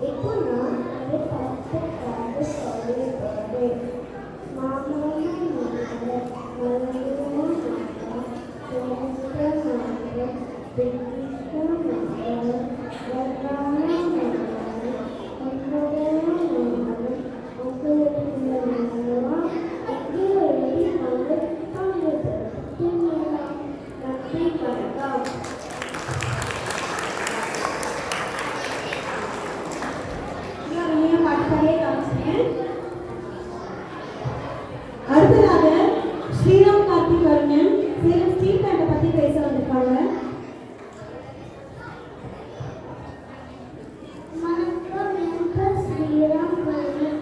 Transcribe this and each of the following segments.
இப்போ நான் அதை பார்த்து சொல்லிப்பேன். மாமனார் அடுத்ததாக ஸ்ரீராம் கார்த்திகேயன் சேலம் ஸ்டீல் பிளான்ட்டை பற்றி பேச வந்திருக்காங்க. வணக்கம், என் பேர் ஸ்ரீராம் கார்த்திகேயன்.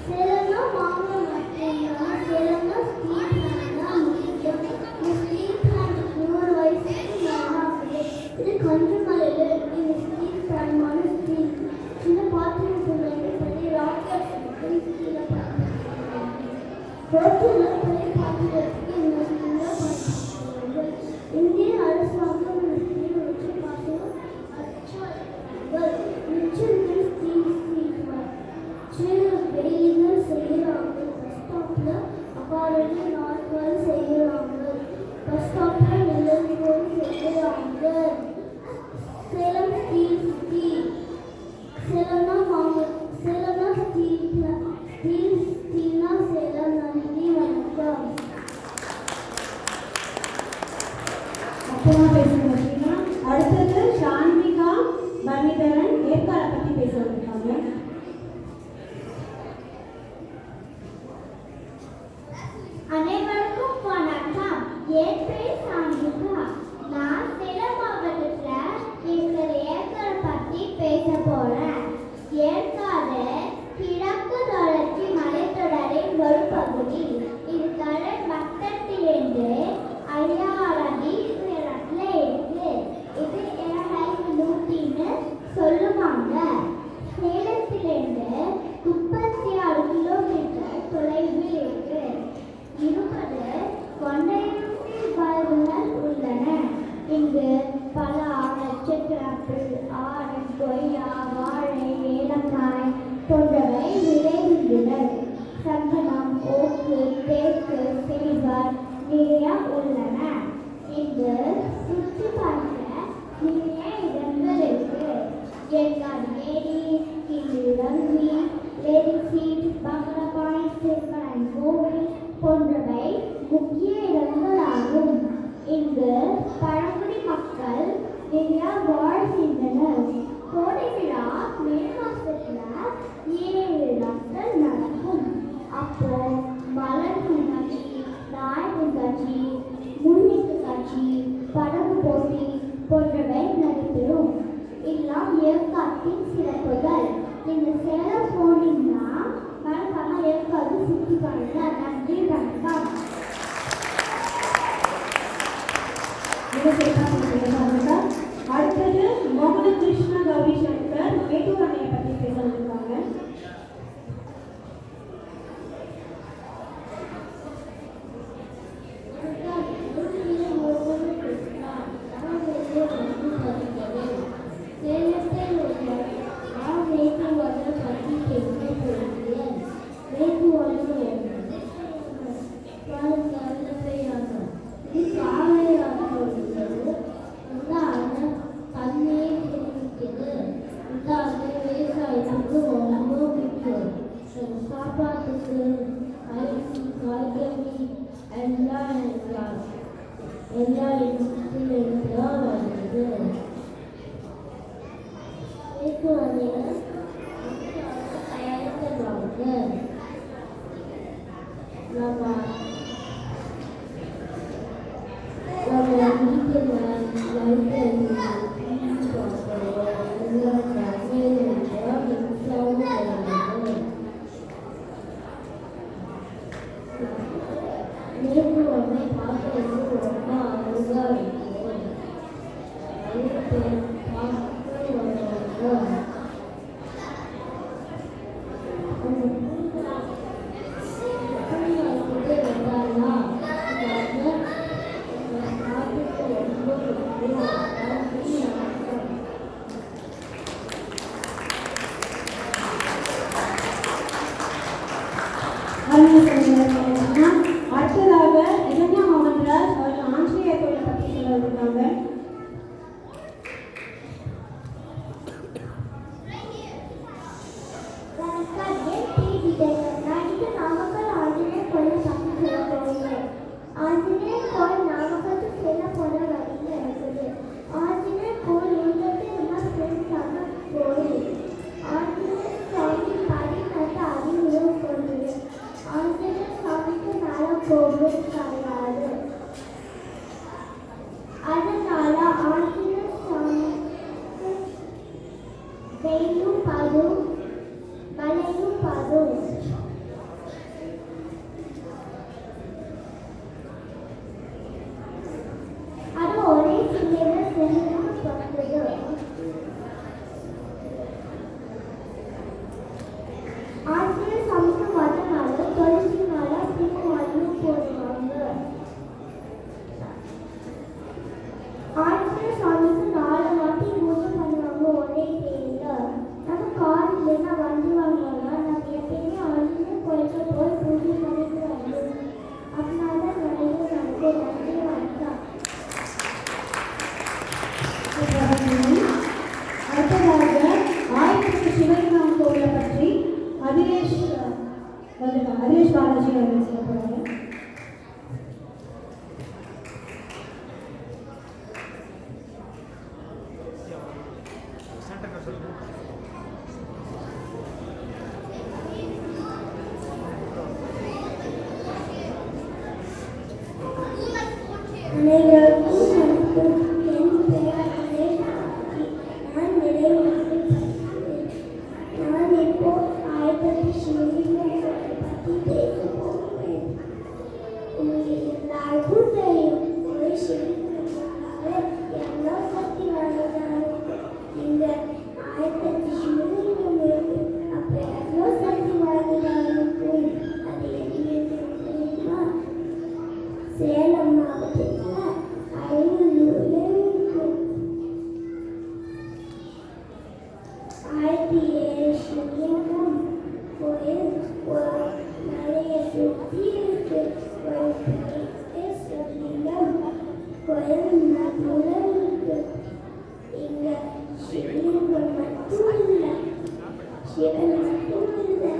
சேலம்னா வாங்க மாட்டேன். சேலம்னா ஸ்டீல் பிளான்ட் தான் முக்கியம். இந்த ஸ்டீல் பிளான்ட் 100 வயசுக்கு மேலாகுது. இது கன்றுமலையில் இந்த ஸ்டீல் பிளான்ட் ஸ்டீல் சின்ன பாத்திரத்துலேருந்து பெரிய ராக்கெட் ஸ்டீலை இந்திய அரசாங்கம் வெளியில் செய்கிறாங்க. பஸ் ஸ்டாப்ல அகாடமி நாட்கள் செய்கிறாங்க. பஸ் ஸ்டாப்ல நிலவுகள் செய்கிறாங்க. Salem steel city. சேலம்னா வாங்க. சேலம்னா ஸ்டீல்னா சேலம். நன்றி, வணக்கம். அப்புறமா பேசுங்க ஸ்ரீனா. அடுத்தது சான்விகா பரணிதரன் ஏற்காடை பற்றி பேச வந்திருக்காங்க. அனைவருக்கும் வணக்கம். என் பேர் சான்விகா. நான் சேலம் மாவட்டத்தில் இருக்கிற ஏற்காடு பற்றி பேச போறேன். ஏற்காடு கிழக்கு தொடர்ச்சி மலைத்தொடரின் ஒரு பகுதி. இது கடல் மட்டத்திலிருந்து 5000 அடி உயரத்துல இருக்கு. இது ஏழாயிரம் நூத்தின்னு சொல்லுவாங்க. சேலத்திலிருந்து 36 கிலோமீட்டர் தொலைவில் இருக்கு. 20 கொண்டையூசி வயல்கள் உள்ளன. இங்கு பல நட்சத்திரங்கள், ஆரஞ்சு, கொய்யா, வாழை, ஏலக்காய் போன்றவை விளைகின்றன. சந்தனம், ஓக்கு, தேக்கு, சில்வர் நிறைய உள்ளன. இங்கு சுற்றி பார்க்க நிறைய இடங்கள் இருக்கு. ஏற்காடு ஏரி, கிளிரங்கி, லேடி சீட், பங்களா பாயிண்ட், சிறுமலை கோவில் போன்றவை முக்கிய இடங்கள் ஆகும். இங்கு பழங்குடி மக்கள் நிறைய வாழ்கின்றனர். கோடை விழா மே மாசத்துல 7 நாட்கள் நடக்கும். அப்போ மலர் கண்காட்சி, நாய் கண்காட்சி, முன்னீட்டு காட்சி, படகு போட்டி போன்றவை நடைபெறும். இதெல்லாம் ஏற்காட்டின் சிறப்புகள். நீங்க சேலம் போனீங்கன்னா மறக்காம ஏற்காடு சுற்றி பாருங்க. நன்றி, வணக்கம். அடுத்தது மோகன கிருஷ்ண கௌரி சங்கர் மேட்டூர் அணையை பற்றி பேச வந்திருக்காங்க. கோவில் கிடையாது. அதனால ஆஞ்சநேய சாமிக்கு வெயிலும் படும் மழையும் படும். அது ஒரே சிலையில செலுத்தப்பட்டது. ஆஞ்சநேய சாமிக்கு மறுநாள் துளசி மாலை பூமாலையும் போடுவாங்க. ஆஞ்சநேய சாமிக்கு 4 வாட்டி பூஜை பண்ணுவாங்க ஒரே தேதியில. நம்ம கார் இல்லைன்னா வண்டி வாங்கணும்னா நம்ம எப்பயுமே ஆஞ்சநேய கோயிலுக்கு போய் பூஜை பண்ணிட்டு வரணும். அதனால நிறைய நமக்கு நன்றி வணக்கம். அடுத்ததாக ஆயிரத்தி சிவலிங்கம் கோவிலை பற்றி அதிரேஷ் பாலாஜி அவர்கள் சொல்ல போறாங்க. அனைவருக்கும் வணக்கம். என் பெயர் அதிரேஷ் பாலாஜி. நான் நிறைவாக படிக்கிறேன். நான் இப்போ ஆயிரத்தி சிவலிங்கம் கோயிலை பற்றி பேச போகிறேன். உங்களுக்கு எல்லாருக்கும் தெரியும், ஒரு சிவலிங்கம்னாலே எவ்வளோ சக்தி வாய்ந்ததாக இந்த ஆயிரத்தி சிவலிங்கம் இருக்கு. அப்போ எவ்வளோ சக்தி வாய்ந்ததாக இருக்கும். அது என்ன தெரியுமா? சேலம் மாவட்டத்தில் 500 இருக்கு. 1007 சிவலிங்கம் கோயில் ஒரு மலையை சுற்றி இருக்கு. ஒரு பெரிய சிவலிங்கம் கோயில் நடுவில் இருக்கு. இங்க சிவலிங்கம் மட்டும் இல்லை, சிவன் மட்டும் இல்லை,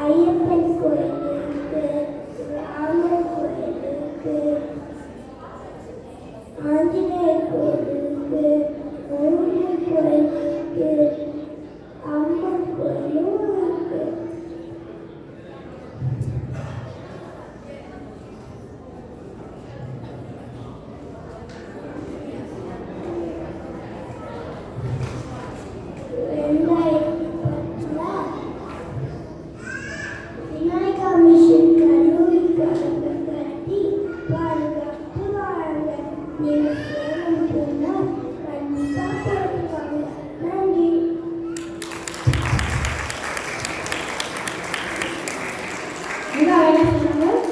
ஐயப்பன் கோயில் இருக்கு, ராமர் கோயில் இருக்கு, ஆஞ்சநேயர் கோயில் இருக்கு, முருகன் கோயில் இருக்கு, அம்மன் கோயிலும் இருக்கு. விநாயகா மிஷன் கல்லூரிக்காரங்க கட்டி பாதுகாத்து வாழாங்க. நீங்க சேலம் போனா கண்டிப்பா போடுவாங்க. நன்றி. மிக அழகாக சொன்னாங்க.